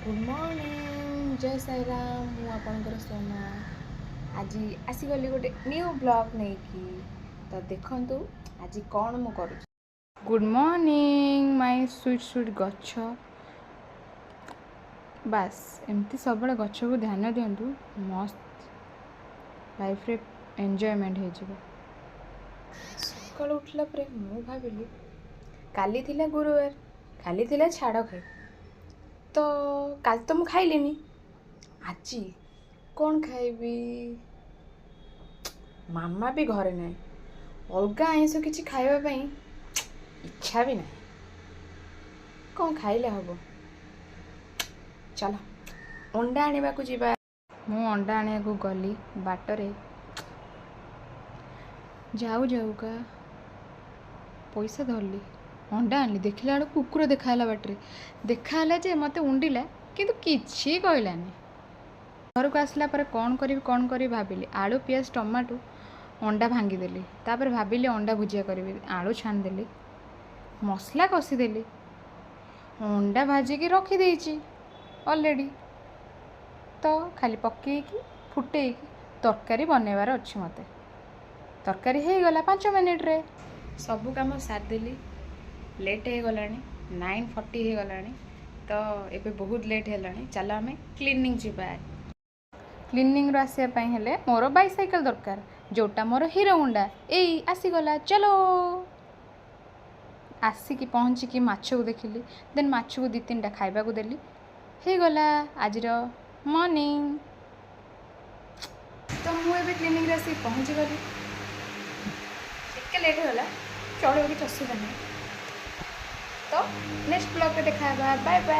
Good morning जय साई राम मु आपणकर सोना आज आसीगली गोटे न्यू ब्लॉग नहीं कि तो देखंतु आज कौन मु करू। Good morning my sweet sweet गच्छ बास एमती सब गच्छ को ध्यान दिंतु मस्त लाइफ रे एंजॉयमेंट हो जाए। सकाल उठला परे मु भाविली काली थिला गुरुवार काली थिला छाड़ खाई तो काल तो मु खाइलिनी आज कौन खाइबी मामा भी घरे ना अलग आईस किसी खाइबा इच्छा भी ना कौन खाइले हम चलो अंडा आने को जीवा। मु अंडा आने को गली बाटरे जाऊ जाऊ का पैसा धरली अंडा आनली देखला बेलू कुकुर देखाला बाटे देखाला जे मत उंडिला किंतु किछि कहलानी। घर को आसला पर कौन करी भाविली आलू पियाज टमाटो अंडा भांगीदेली तापर भाविली अंडा भुजिया करी आलू छाणीदेली मसला कषिदेली अंडा भाजिकी रखीदेची अलरेडी तो खाली पकईकी फुटेकी तरकारी बनैबार अच्छी मते तरकारी हो गला 5 मिनिट रे सबू काम सारदेली लेट हो गला 9:40 हो गला तो एबे बहुत लेट है चलो आम क्लीनिंग जीवा। क्लीनिंग आसापी हेले मोर बाइसाइकेल दरकार जोटा मोर हीरो होंडा एई आसीगला चलो आसिकी पहुँचिकी माछ को देखिली देन माछ को 2-3टा खाइबा को देली हो गला आज मॉर्निंग। तो मुझे क्लीनिंग आसिक पहुँची गली टिके लेट होगा चलो कि असुविधा नहीं तो नेक्स्ट ब्लॉग देखा बाय बाय।